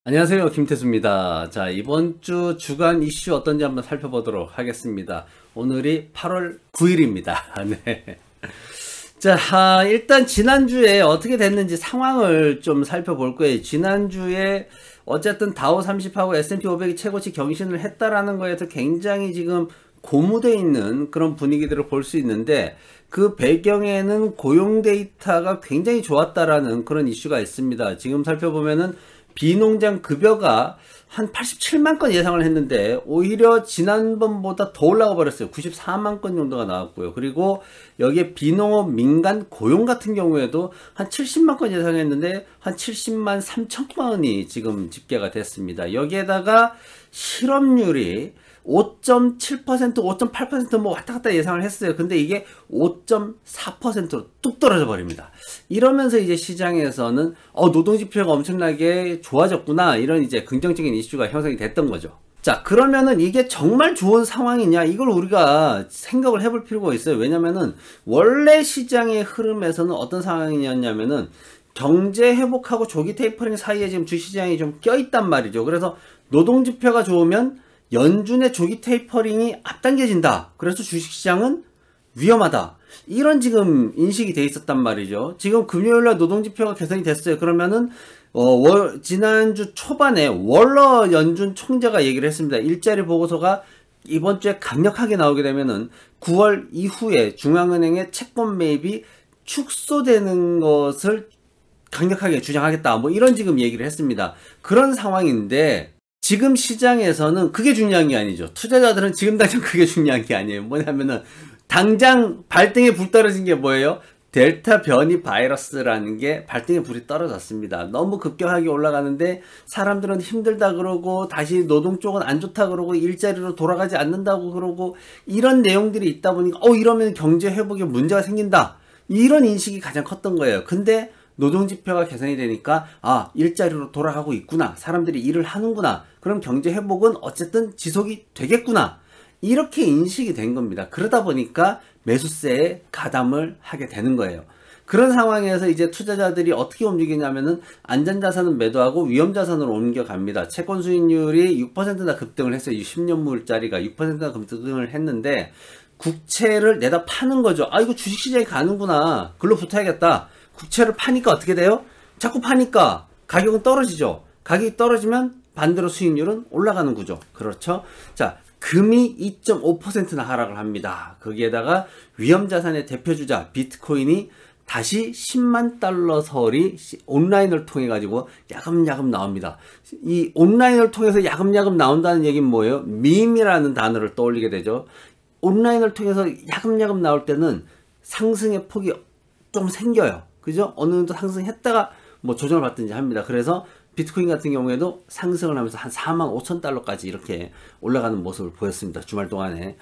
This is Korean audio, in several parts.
안녕하세요, 김태수입니다. 자, 이번 주 주간 이슈 어떤지 한번 살펴보도록 하겠습니다. 오늘이 8월 9일입니다. 네. 자, 일단 지난주에 어떻게 됐는지 상황을 좀 살펴볼 거예요. 지난주에 어쨌든 다우 30하고 S&P 500이 최고치 경신을 했다라는 거에서 굉장히 지금 고무되어 있는 그런 분위기들을 볼 수 있는데, 그 배경에는 고용 데이터가 굉장히 좋았다라는 그런 이슈가 있습니다. 지금 살펴보면은 비농장 급여가 한 87만 건 예상을 했는데 오히려 지난번보다 더 올라가 버렸어요. 94만 건 정도가 나왔고요. 그리고 여기에 비농업 민간 고용 같은 경우에도 한 70만 건 예상했는데 한 70만 3천 건이 지금 집계가 됐습니다. 여기에다가 실업률이 5.7%, 5.8% 왔다 갔다 예상을 했어요. 근데 이게 5.4%로 뚝 떨어져 버립니다. 이러면서 이제 시장에서는 노동지표가 엄청나게 좋아졌구나, 이런 이제 긍정적인 이슈가 형성이 됐던 거죠. 자, 그러면은 이게 정말 좋은 상황이냐, 이걸 우리가 생각을 해볼 필요가 있어요. 왜냐면은 원래 시장의 흐름에서는 어떤 상황이었냐면은 경제 회복하고 조기 테이퍼링 사이에 지금 주시장이 좀 껴있단 말이죠. 그래서 노동지표가 좋으면 연준의 조기 테이퍼링이 앞당겨진다. 그래서 주식시장은 위험하다. 이런 지금 인식이 돼 있었단 말이죠. 지금 금요일날 노동지표가 개선이 됐어요. 그러면은 지난주 초반에 월러 연준 총재가 얘기를 했습니다. 일자리 보고서가 이번 주에 강력하게 나오게 되면은 9월 이후에 중앙은행의 채권 매입이 축소되는 것을 강력하게 주장하겠다. 뭐 이런 지금 얘기를 했습니다. 그런 상황인데 지금 시장에서는 그게 중요한 게 아니죠. 투자자들은 지금 당장 그게 중요한 게 아니에요. 뭐냐면은 당장 발등에 불 떨어진 게 뭐예요? 델타 변이 바이러스라는 게 발등에 불이 떨어졌습니다. 너무 급격하게 올라가는데 사람들은 힘들다 그러고 다시 노동 쪽은 안 좋다 그러고 일자리로 돌아가지 않는다고 그러고 이런 내용들이 있다 보니까 이러면 경제 회복에 문제가 생긴다. 이런 인식이 가장 컸던 거예요. 근데 노동지표가 개선이 되니까 일자리로 돌아가고 있구나, 사람들이 일을 하는구나, 그럼 경제 회복은 어쨌든 지속이 되겠구나, 이렇게 인식이 된 겁니다. 그러다 보니까 매수세에 가담을 하게 되는 거예요. 그런 상황에서 이제 투자자들이 어떻게 움직이냐면은 안전자산은 매도하고 위험자산으로 옮겨갑니다. 채권 수익률이 6%나 급등을 했어요. 10년물짜리가 6%나 급등을 했는데 국채를 내다 파는 거죠. 이거 주식시장에 가는구나, 글로 붙어야겠다. 국채를 파니까 어떻게 돼요? 자꾸 파니까 가격은 떨어지죠. 가격이 떨어지면 반대로 수익률은 올라가는 구조. 그렇죠? 자, 금이 2.5%나 하락을 합니다. 거기에다가 위험자산의 대표주자 비트코인이 다시 10만 달러 설이 온라인을 통해 가지고 야금야금 나옵니다. 이 온라인을 통해서 야금야금 나온다는 얘기는 뭐예요? 밈이라는 단어를 떠올리게 되죠. 온라인을 통해서 야금야금 나올 때는 상승의 폭이 좀 생겨요. 그죠? 어느 정도 상승했다가 뭐 조정을 받든지 합니다. 그래서 비트코인 같은 경우에도 상승을 하면서 한 4만 5천 달러까지 이렇게 올라가는 모습을 보였습니다. 주말 동안에.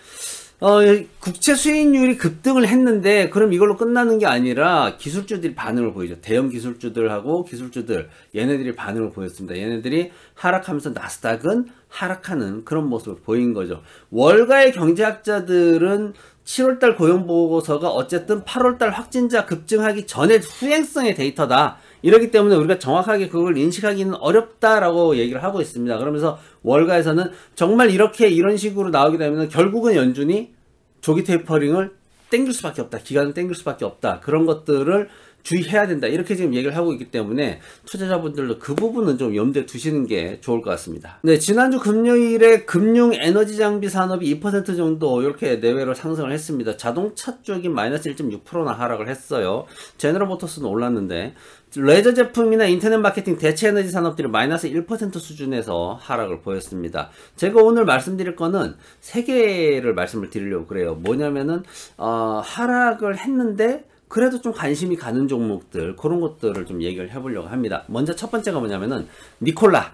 국채 수익률이 급등을 했는데 그럼 이걸로 끝나는 게 아니라 기술주들이 반응을 보이죠. 대형 기술주들하고 기술주들, 얘네들이 반응을 보였습니다. 얘네들이 하락하면서 나스닥은 하락하는 그런 모습을 보인 거죠. 월가의 경제학자들은 7월달 고용보고서가 어쨌든 8월달 확진자 급증하기 전에 후행성의 데이터다, 이렇기 때문에 우리가 정확하게 그걸 인식하기는 어렵다라고 얘기를 하고 있습니다. 그러면서 월가에서는 정말 이런 식으로 나오게 되면 결국은 연준이 조기 테이퍼링을 땡길 수밖에 없다, 기간을 땡길 수밖에 없다, 그런 것들을 주의해야 된다, 이렇게 지금 얘기를 하고 있기 때문에 투자자분들도 그 부분은 좀 염두에 두시는 게 좋을 것 같습니다. 네, 지난주 금요일에 금융 에너지 장비 산업이 2% 정도 이렇게 내외로 상승을 했습니다. 자동차 쪽이 마이너스 1.6%나 하락을 했어요. 제너럴 모터스는 올랐는데 레저 제품이나 인터넷 마케팅, 대체 에너지 산업들이 마이너스 1% 수준에서 하락을 보였습니다. 제가 오늘 말씀드릴 거는 세 개를 말씀을 드리려고 그래요. 뭐냐면은 하락을 했는데 그래도 좀 관심이 가는 종목들, 그런 것들을 좀 얘기를 해보려고 합니다. 먼저 첫 번째가 뭐냐면은 니콜라.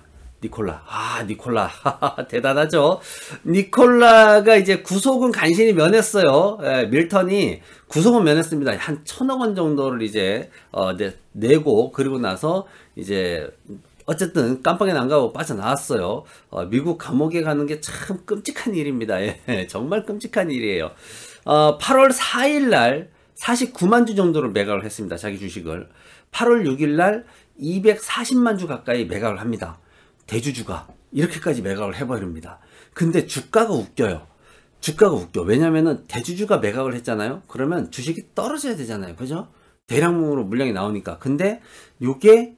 대단하죠. 니콜라가 이제 구속은 간신히 면했어요. 밀턴이 구속은 면했습니다. 한 1,000억 원 정도를 이제 내고, 그리고 나서 이제 어쨌든 깜빡이는 안 가고 빠져나왔어요. 미국 감옥에 가는 게 참 끔찍한 일입니다. 정말 끔찍한 일이에요. 8월 4일 날 49만 주 정도를 매각을 했습니다. 자기 주식을. 8월 6일 날 240만 주 가까이 매각을 합니다. 대주주가 이렇게까지 매각을 해버립니다. 근데 주가가 웃겨요. 주가가 웃겨. 왜냐면은 대주주가 매각을 했잖아요. 그러면 주식이 떨어져야 되잖아요. 그죠? 대량으로 물량이 나오니까. 근데 요게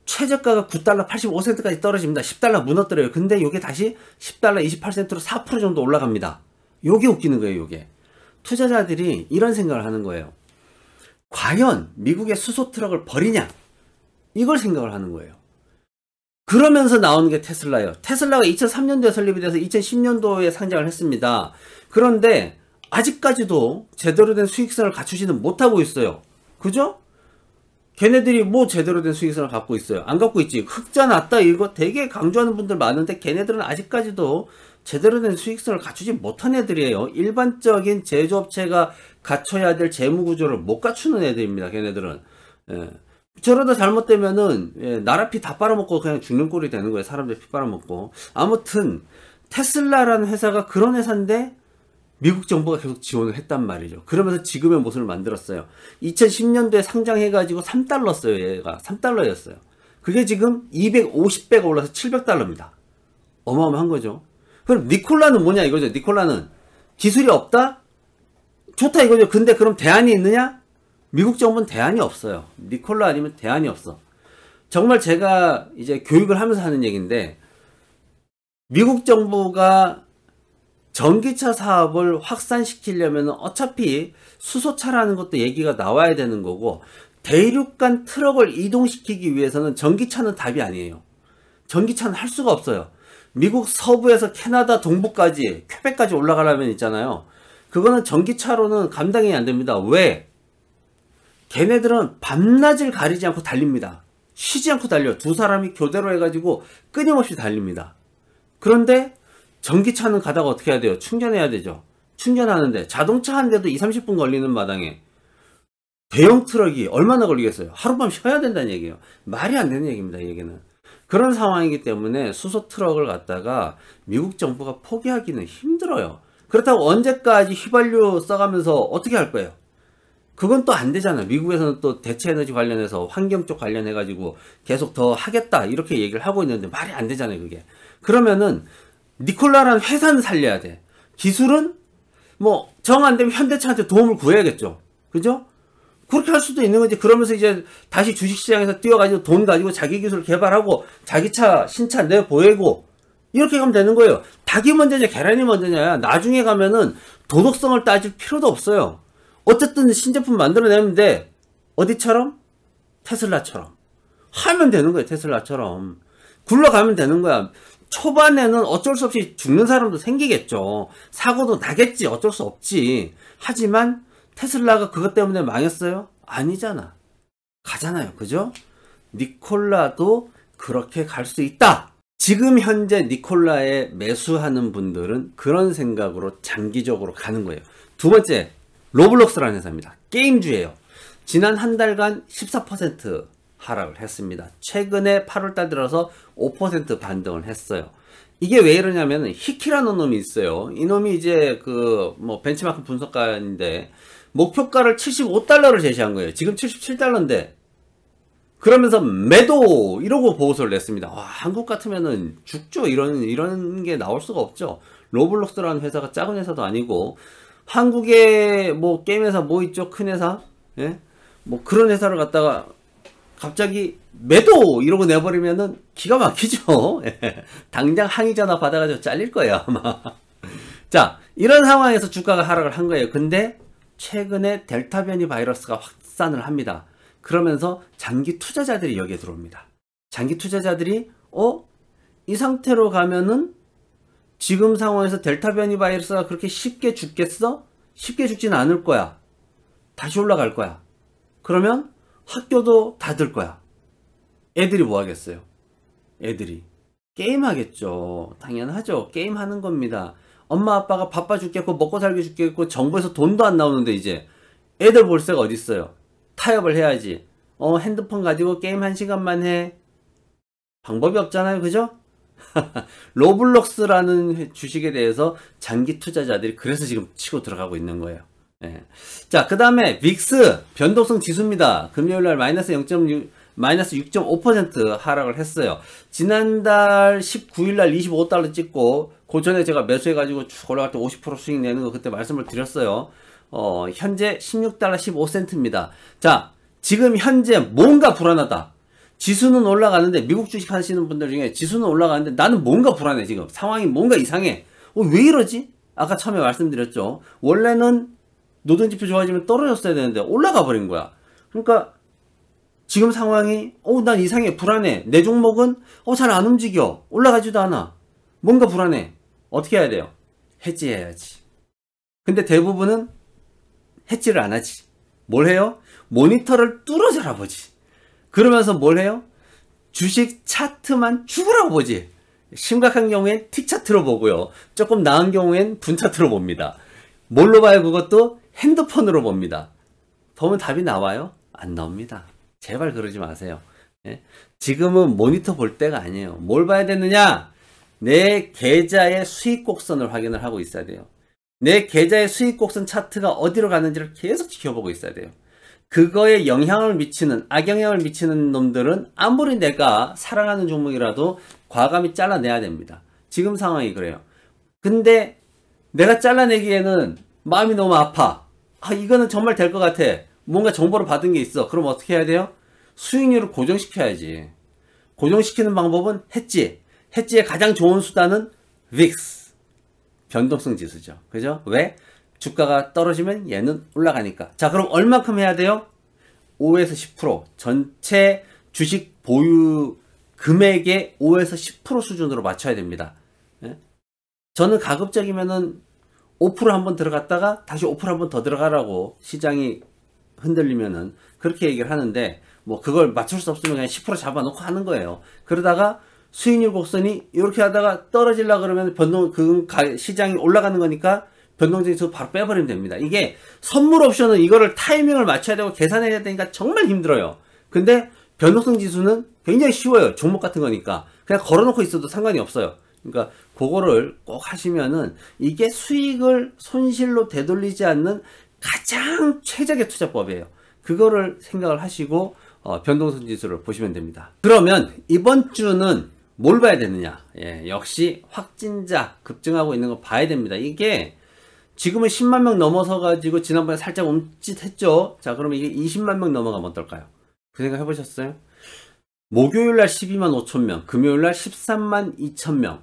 최저가가 9달러 85센트까지 떨어집니다. 10달러 무너뜨려요. 근데 요게 다시 10달러 28센트로 4% 정도 올라갑니다. 요게 웃기는 거예요. 요게. 투자자들이 이런 생각을 하는 거예요. 과연 미국의 수소 트럭을 버리냐? 이걸 생각을 하는 거예요. 그러면서 나오는 게 테슬라예요. 테슬라가 2003년도에 설립이 돼서 2010년도에 상장을 했습니다. 그런데 아직까지도 제대로 된 수익성을 갖추지는 못하고 있어요. 그죠? 걔네들이 뭐 제대로 된 수익성을 갖고 있어요? 안 갖고 있지. 흑자 났다 이거 되게 강조하는 분들 많은데 걔네들은 아직까지도 제대로 된 수익성을 갖추지 못한 애들이에요. 일반적인 제조업체가 갖춰야 될 재무구조를 못 갖추는 애들입니다. 걔네들은. 예. 저러다 잘못되면은 예, 나라 피 다 빨아먹고 그냥 죽는 꼴이 되는 거예요. 사람들 피 빨아먹고. 아무튼 테슬라라는 회사가 그런 회사인데 미국 정부가 계속 지원을 했단 말이죠. 그러면서 지금의 모습을 만들었어요. 2010년도에 상장해가지고 3달러 써요. 얘가 3달러였어요. 그게 지금 250배가 올라서 700달러입니다. 어마어마한 거죠. 그럼 니콜라는 뭐냐 이거죠. 니콜라는 기술이 없다? 좋다 이거죠. 근데 그럼 대안이 있느냐? 미국 정부는 대안이 없어요. 니콜라 아니면 대안이 없어. 정말 제가 이제 교육을 하면서 하는 얘기인데 미국 정부가 전기차 사업을 확산시키려면 어차피 수소차라는 것도 얘기가 나와야 되는 거고 대륙간 트럭을 이동시키기 위해서는 전기차는 답이 아니에요. 전기차는 할 수가 없어요. 미국 서부에서 캐나다 동부까지 퀘벡까지 올라가려면 있잖아요. 그거는 전기차로는 감당이 안 됩니다. 왜? 걔네들은 밤낮을 가리지 않고 달립니다. 쉬지 않고 달려. 두 사람이 교대로 해가지고 끊임없이 달립니다. 그런데 전기차는 가다가 어떻게 해야 돼요? 충전해야 되죠. 충전하는데 자동차 한 대도 20-30분 걸리는 마당에 대형 트럭이 얼마나 걸리겠어요? 하룻밤 쉬어야 된다는 얘기예요. 말이 안 되는 얘기입니다. 이 얘기는. 그런 상황이기 때문에 수소 트럭을 갖다가 미국 정부가 포기하기는 힘들어요. 그렇다고 언제까지 휘발유 써가면서 어떻게 할 거예요? 그건 또 안 되잖아요. 미국에서는 또 대체 에너지 관련해서 환경 쪽 관련해가지고 계속 더 하겠다 이렇게 얘기를 하고 있는데 말이 안 되잖아요. 그게. 그러면은 니콜라라는 회사는 살려야 돼. 기술은 뭐 정 안 되면 현대차한테 도움을 구해야겠죠. 그죠? 그렇게 할 수도 있는 거지. 그러면서 이제 다시 주식시장에서 뛰어가지고 돈 가지고 자기 기술을 개발하고 자기 차 신차 내보이고 이렇게 가면 되는 거예요. 닭이 먼저냐 계란이 먼저냐. 나중에 가면은 도덕성을 따질 필요도 없어요. 어쨌든 신제품 만들어내면 돼. 어디처럼? 테슬라처럼. 하면 되는 거예요. 테슬라처럼. 굴러가면 되는 거야. 초반에는 어쩔 수 없이 죽는 사람도 생기겠죠. 사고도 나겠지. 어쩔 수 없지. 하지만 테슬라가 그것 때문에 망했어요? 아니잖아. 가잖아요. 그죠? 니콜라도 그렇게 갈 수 있다. 지금 현재 니콜라에 매수하는 분들은 그런 생각으로 장기적으로 가는 거예요. 두 번째, 로블록스라는 회사입니다. 게임주예요. 지난 한 달간 14% 하락을 했습니다. 최근에 8월달 들어서 5% 반등을 했어요. 이게 왜 이러냐면 히키라는 놈이 있어요. 이 놈이 이제 그 뭐 벤치마크 분석가인데 목표가를 75달러를 제시한 거예요. 지금 77달러인데 그러면서 매도 이러고 보고서를 냈습니다. 와, 한국 같으면은 죽죠. 이런 게 나올 수가 없죠. 로블록스라는 회사가 작은 회사도 아니고 한국에 뭐 게임 회사 뭐 있죠? 큰 회사? 예? 뭐 그런 회사를 갖다가 갑자기 매도 이러고 내버리면은 기가 막히죠. 예. 당장 항의 전화 받아가지고 잘릴 거예요 아마. 자, 이런 상황에서 주가가 하락을 한 거예요. 근데 최근에 델타 변이 바이러스가 확산을 합니다. 그러면서 장기 투자자들이 여기에 들어옵니다. 장기 투자자들이 이 상태로 가면은 지금 상황에서 델타 변이 바이러스가 그렇게 쉽게 죽겠어? 쉽게 죽지는 않을 거야. 다시 올라갈 거야. 그러면 학교도 닫을 거야. 애들이 뭐 하겠어요? 애들이 게임 하겠죠. 당연하죠. 게임 하는 겁니다. 엄마 아빠가 바빠 죽겠고 먹고 살기 죽겠고 정부에서 돈도 안 나오는데 이제 애들 볼 새가 어디 있어요. 타협을 해야지. 핸드폰 가지고 게임 1시간만 해. 방법이 없잖아요. 그죠? 로블록스라는 주식에 대해서 장기 투자자들이 그래서 지금 치고 들어가고 있는 거예요. 예. 자, 그 다음에 빅스 변동성 지수입니다. 금요일날 마이너스 0.6 마이너스 6.5% 하락을 했어요. 지난달 19일날 25달러 찍고 그 전에 제가 매수해가지고 쭉 올라갈 때 50% 수익 내는 거 그때 말씀을 드렸어요. 현재 16달러 15센트입니다. 자, 지금 현재 뭔가 불안하다. 지수는 올라가는데, 미국 주식 하시는 분들 중에 지수는 올라가는데 나는 뭔가 불안해. 지금 상황이 뭔가 이상해. 왜 이러지? 아까 처음에 말씀드렸죠. 원래는 노동지표 좋아지면 떨어졌어야 되는데 올라가 버린 거야. 그러니까 지금 상황이 난 이상해, 불안해. 내 종목은 잘 안 움직여, 올라가지도 않아. 뭔가 불안해. 어떻게 해야 돼요? 해지해야지. 근데 대부분은 해지를 안 하지. 뭘 해요? 모니터를 뚫어져라 보지. 그러면서 뭘 해요? 주식 차트만 죽으라고 보지. 심각한 경우엔 T차트로 보고요. 조금 나은 경우엔 분차트로 봅니다. 뭘로 봐요? 그것도 핸드폰으로 봅니다. 보면 답이 나와요? 안 나옵니다. 제발 그러지 마세요. 예? 지금은 모니터 볼 때가 아니에요. 뭘 봐야 되느냐? 내 계좌의 수익 곡선을 확인을 하고 있어야 돼요. 내 계좌의 수익 곡선 차트가 어디로 가는지를 계속 지켜보고 있어야 돼요. 그거에 영향을 미치는, 악영향을 미치는 놈들은 아무리 내가 사랑하는 종목이라도 과감히 잘라내야 됩니다. 지금 상황이 그래요. 근데 내가 잘라내기에는 마음이 너무 아파. 이거는 정말 될 것 같아. 뭔가 정보를 받은 게 있어. 그럼 어떻게 해야 돼요? 수익률을 고정시켜야지. 고정시키는 방법은 해지. 해지의 가장 좋은 수단은 VIX. 변동성 지수죠. 그죠? 왜? 주가가 떨어지면 얘는 올라가니까. 자, 그럼 얼마큼 해야 돼요? 5에서 10%. 전체 주식 보유 금액의 5에서 10% 수준으로 맞춰야 됩니다. 예? 저는 가급적이면은 5% 한번 들어갔다가 다시 5% 한번 더 들어가라고, 시장이 흔들리면은 그렇게 얘기를 하는데, 뭐 그걸 맞출 수 없으면 그냥 10% 잡아놓고 하는 거예요. 그러다가 수익률 곡선이 이렇게 하다가 떨어지려고 그러면 시장이 올라가는 거니까 변동지수 바로 빼버리면 됩니다. 이게 선물 옵션은 이거를 타이밍을 맞춰야 되고 계산해야 되니까 정말 힘들어요. 근데 변동성 지수는 굉장히 쉬워요. 종목 같은 거니까 그냥 걸어놓고 있어도 상관이 없어요. 그러니까 그거를 꼭 하시면은 이게 수익을 손실로 되돌리지 않는 가장 최적의 투자법이에요. 그거를 생각을 하시고 변동성 지수를 보시면 됩니다. 그러면 이번 주는 뭘 봐야 되느냐? 역시 확진자 급증하고 있는 거 봐야 됩니다. 이게 지금은 10만 명 넘어서 가지고 지난번에 살짝 움찔했죠. 자, 그러면 이게 20만 명 넘어가면 어떨까요? 그 생각 해보셨어요? 목요일날 12만 5천 명, 금요일날 13만 2천 명.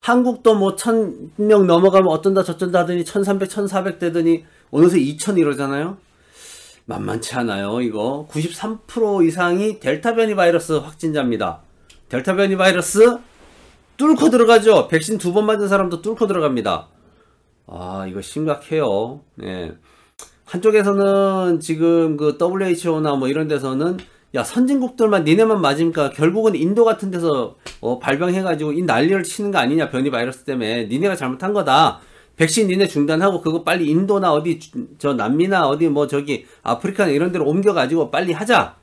한국도 뭐 1000명 넘어가면 어쩐다 저쩐다 하더니 1300, 1400 되더니 어느새 2000 이러잖아요. 만만치 않아요. 이거 93% 이상이 델타 변이 바이러스 확진자입니다. 델타 변이 바이러스 뚫고 들어가죠. 백신 2번 맞은 사람도 뚫고 들어갑니다. 이거 심각해요. 예. 한쪽에서는 지금 그 WHO나 뭐 이런 데서는 야, 선진국들만 니네만 맞으니까 결국은 인도 같은 데서 발병해가지고 이 난리를 치는 거 아니냐, 변이 바이러스 때문에. 니네가 잘못한 거다. 백신 니네 중단하고 그거 빨리 인도나 어디 저 남미나 어디 뭐 저기 아프리카나 이런 데로 옮겨가지고 빨리 하자.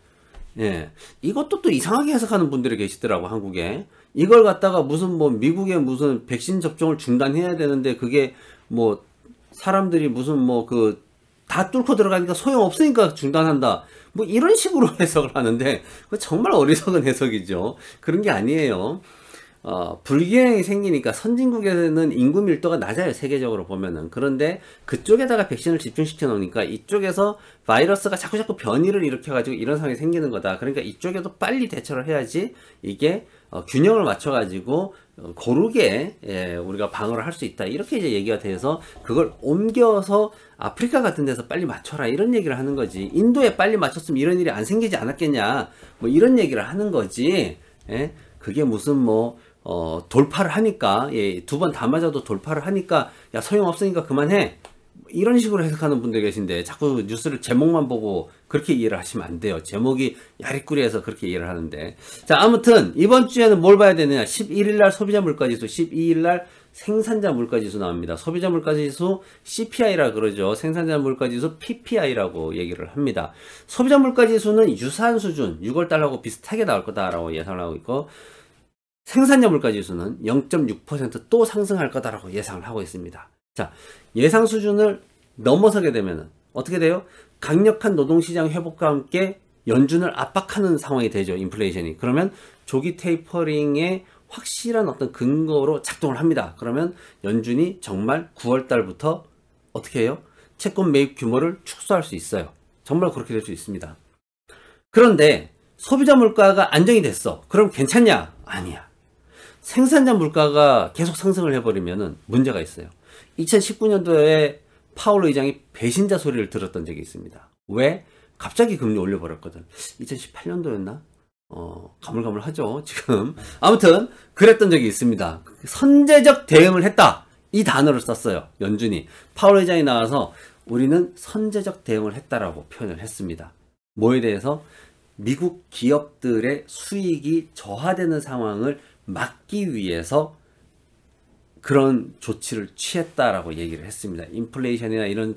예. 이것도 또 이상하게 해석하는 분들이 계시더라고, 한국에. 이걸 갖다가 무슨 뭐 미국에 무슨 백신 접종을 중단해야 되는데 그게 뭐 사람들이 무슨 뭐 다 뚫고 들어가니까 소용없으니까 중단한다. 뭐 이런 식으로 해석을 하는데 그거 정말 어리석은 해석이죠. 그런 게 아니에요. 불균형이 생기니까 선진국에서는 인구 밀도가 낮아요, 세계적으로 보면은. 그런데 그쪽에다가 백신을 집중시켜 놓으니까 이쪽에서 바이러스가 자꾸 변이를 일으켜가지고 이런 상황이 생기는 거다. 그러니까 이쪽에도 빨리 대처를 해야지 이게 균형을 맞춰가지고 고르게 우리가 방어를 할 수 있다. 이렇게 이제 얘기가 돼서 그걸 옮겨서 아프리카 같은 데서 빨리 맞춰라, 이런 얘기를 하는 거지. 인도에 빨리 맞췄으면 이런 일이 안 생기지 않았겠냐, 뭐 이런 얘기를 하는 거지. 그게 무슨 뭐 돌파를 하니까, 2번 다 맞아도 돌파를 하니까 야, 소용없으니까 그만해, 이런 식으로 해석하는 분들 계신데 자꾸 뉴스를 제목만 보고 그렇게 이해를 하시면 안 돼요. 제목이 야리꾸리해서 그렇게 이해를 하는데. 자, 아무튼 이번 주에는 뭘 봐야 되느냐. 11일날 소비자 물가지수, 12일날 생산자 물가지수 나옵니다. 소비자 물가지수 CPI라 그러죠. 생산자 물가지수 PPI라고 얘기를 합니다. 소비자 물가지수는 유사한 수준 6월달하고 비슷하게 나올 거다라고 예상을 하고 있고, 생산자 물가지수는 0.6% 또 상승할 거다라고 예상을 하고 있습니다. 자, 예상 수준을 넘어서게 되면 어떻게 돼요? 강력한 노동시장 회복과 함께 연준을 압박하는 상황이 되죠. 인플레이션이. 그러면 조기 테이퍼링의 확실한 어떤 근거로 작동을 합니다. 그러면 연준이 정말 9월 달부터 어떻게 해요? 채권 매입 규모를 축소할 수 있어요. 정말 그렇게 될 수 있습니다. 그런데 소비자 물가가 안정이 됐어. 그럼 괜찮냐? 아니야. 생산자 물가가 계속 상승을 해버리면 문제가 있어요. 2019년도에 파월 의장이 배신자 소리를 들었던 적이 있습니다. 왜? 갑자기 금리 올려버렸거든. 2018년도였나? 가물가물하죠, 지금. 아무튼, 그랬던 적이 있습니다. 선제적 대응을 했다. 이 단어를 썼어요, 연준이. 파월 의장이 나와서 우리는 선제적 대응을 했다라고 표현을 했습니다. 뭐에 대해서? 미국 기업들의 수익이 저하되는 상황을 막기 위해서 그런 조치를 취했다라고 얘기를 했습니다. 인플레이션이나 이런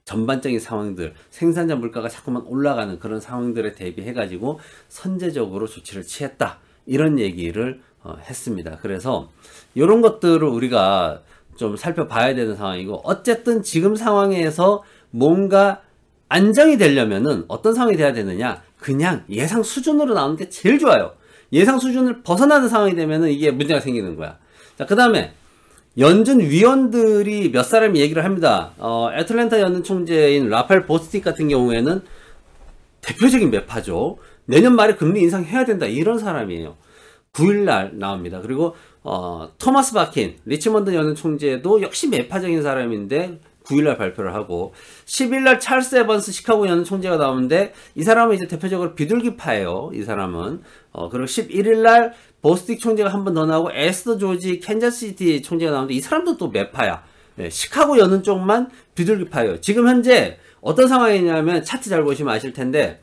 전반적인 상황들, 생산자 물가가 자꾸만 올라가는 그런 상황들에 대비해가지고 선제적으로 조치를 취했다. 이런 얘기를 했습니다. 그래서 이런 것들을 우리가 좀 살펴봐야 되는 상황이고, 어쨌든 지금 상황에서 뭔가 안정이 되려면은 어떤 상황이 돼야 되느냐? 그냥 예상 수준으로 나오는 게 제일 좋아요. 예상 수준을 벗어나는 상황이 되면은 이게 문제가 생기는 거야. 자, 그 다음에 연준 위원들이 몇 사람이 얘기를 합니다. 애틀랜타 연준 총재인 라파엘 보스틱 같은 경우에는 대표적인 매파죠. 내년 말에 금리 인상해야 된다. 이런 사람이에요. 9일날 나옵니다. 그리고 토마스 바킨, 리치먼드 연준 총재도 역시 매파적인 사람인데 9일날 발표를 하고, 10일날 찰스 에번스 시카고 연준 총재가 나오는데 이 사람은 이제 대표적으로 비둘기파예요. 이 사람은. 그리고 11일날 보스틱 총재가 한 번 더 나오고, 에스더 조지 캔자스시티 총재가 나오는데 이 사람도 또 매파야. 네, 시카고 연은 쪽만 비둘기파예요. 지금 현재 어떤 상황이냐면, 차트 잘 보시면 아실 텐데,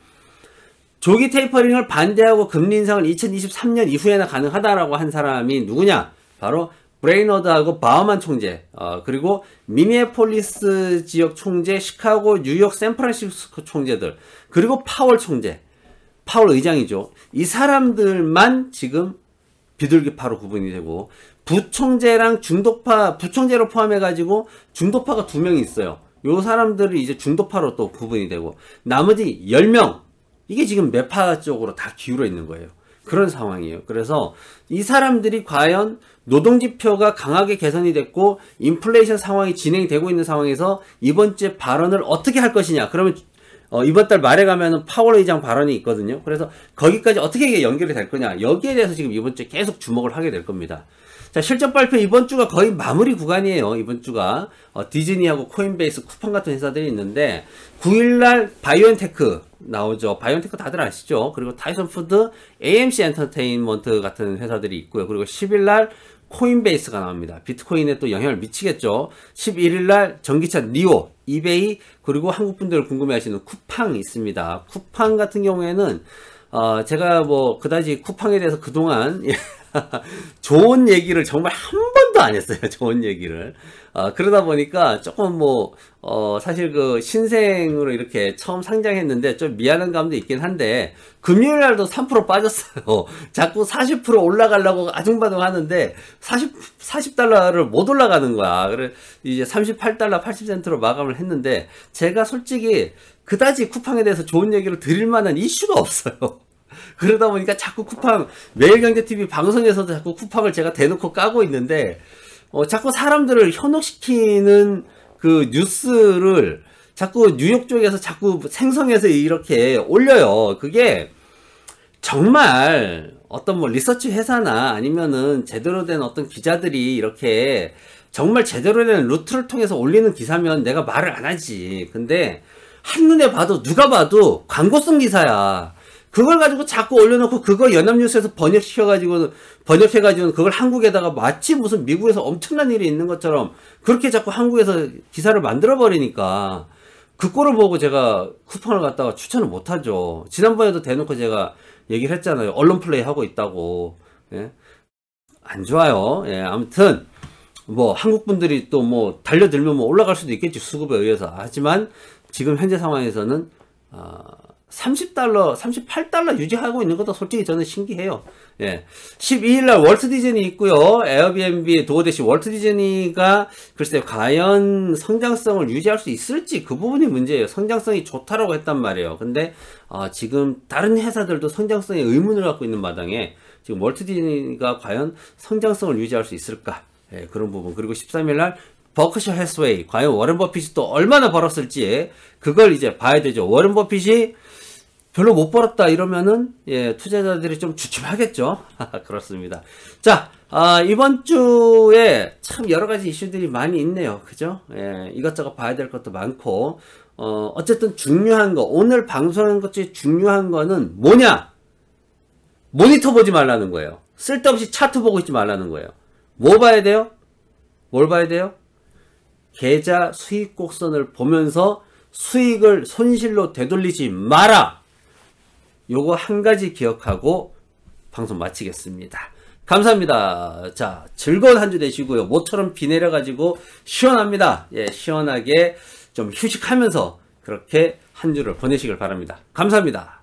조기 테이퍼링을 반대하고 금리 인상을 2023년 이후에나 가능하다라고 한 사람이 누구냐? 바로 브레이너드하고 바우만 총재, 그리고 미니애폴리스 지역 총재, 시카고, 뉴욕, 샌프란시스코 총재들, 그리고 파월 총재, 파월 의장이죠. 이 사람들만 지금 비둘기파로 구분이 되고, 부총재랑 중도파, 부총재로 포함해가지고 중도파가 2명이 있어요. 요 사람들이 이제 중도파로 또 구분이 되고, 나머지 10명, 이게 지금 매파 쪽으로 다 기울어 있는 거예요. 그런 상황이에요. 그래서 이 사람들이 과연 노동지표가 강하게 개선이 됐고 인플레이션 상황이 진행이 되고 있는 상황에서 이번 주에 발언을 어떻게 할 것이냐. 그러면 이번 달 말에 가면은 파월 의장 발언이 있거든요. 그래서 거기까지 어떻게 이게 연결이 될 거냐. 여기에 대해서 지금 이번 주에 계속 주목을 하게 될 겁니다. 자, 실적 발표 이번 주가 거의 마무리 구간이에요. 이번 주가 디즈니하고 코인베이스, 쿠팡 같은 회사들이 있는데 9일날 바이오엔테크 나오죠. 바이오엔테크 다들 아시죠? 그리고 타이슨 푸드, AMC 엔터테인먼트 같은 회사들이 있고요. 그리고 10일날 코인베이스가 나옵니다. 비트코인에 또 영향을 미치겠죠. 11일날 전기차 니오, 이베이, 그리고 한국분들 궁금해하시는 쿠팡이 있습니다. 쿠팡 같은 경우에는 제가 뭐 그다지 쿠팡에 대해서 그동안 좋은 얘기를 정말 한 번도 안 했어요. 좋은 얘기를. 그러다 보니까 조금 사실 그 신생으로 이렇게 처음 상장했는데 좀 미안한 감도 있긴 한데, 금요일 날도 3% 빠졌어요. 자꾸 40% 올라가려고 아둥바둥 하는데, 40달러를 못 올라가는 거야. 그래, 이제 38달러 80센트로 마감을 했는데, 제가 솔직히 그다지 쿠팡에 대해서 좋은 얘기를 드릴 만한 이슈가 없어요. 그러다 보니까 자꾸 쿠팡, 매일경제TV 방송에서도 자꾸 쿠팡을 제가 대놓고 까고 있는데, 자꾸 사람들을 현혹시키는 그 뉴스를 자꾸 뉴욕 쪽에서 자꾸 생성해서 이렇게 올려요. 그게 정말 어떤 리서치 회사나 아니면은 제대로 된 어떤 기자들이 이렇게 정말 제대로 된 루트를 통해서 올리는 기사면 내가 말을 안 하지. 근데 한눈에 봐도 누가 봐도 광고성 기사야. 그걸 가지고 자꾸 올려놓고 그거 연합뉴스에서 번역해가지고 그걸 한국에다가 마치 무슨 미국에서 엄청난 일이 있는 것처럼 그렇게 자꾸 한국에서 기사를 만들어버리니까 그 꼴을 보고 제가 쿠팡을 갖다가 추천을 못하죠. 지난번에도 대놓고 제가 얘기를 했잖아요. 언론 플레이 하고 있다고. 예? 안 좋아요. 예, 아무튼 한국 분들이 또 달려들면 올라갈 수도 있겠지, 수급에 의해서. 하지만 지금 현재 상황에서는 30달러, 38달러 유지하고 있는 것도 솔직히 저는 신기해요. 예. 12일날 월트 디즈니 있고요. 에어비앤비, 도어대시, 월트 디즈니가 글쎄요, 과연 성장성을 유지할 수 있을지 그 부분이 문제예요. 성장성이 좋다라고 했단 말이에요. 근데 지금 다른 회사들도 성장성에 의문을 갖고 있는 마당에 지금 월트 디즈니가 과연 성장성을 유지할 수 있을까? 예, 그런 부분. 그리고 13일날 버크셔 해스웨이, 과연 워렌 버핏이 또 얼마나 벌었을지 그걸 이제 봐야 되죠. 워렌 버핏이 별로 못 벌었다 이러면은 예, 투자자들이 좀 주춤하겠죠. 그렇습니다. 자, 이번 주에 참 여러 가지 이슈들이 많이 있네요. 그죠? 예, 이것저것 봐야 될 것도 많고 어쨌든 중요한 거, 오늘 방송한 것 중에 중요한 거는 뭐냐? 모니터 보지 말라는 거예요. 쓸데없이 차트 보고 있지 말라는 거예요. 뭐 봐야 돼요? 뭘 봐야 돼요? 계좌 수익 곡선을 보면서 수익을 손실로 되돌리지 마라. 요거 한 가지 기억하고 방송 마치겠습니다. 감사합니다. 자, 즐거운 한 주 되시고요. 모처럼 비 내려가지고 시원합니다. 예, 시원하게 좀 휴식하면서 그렇게 한 주를 보내시길 바랍니다. 감사합니다.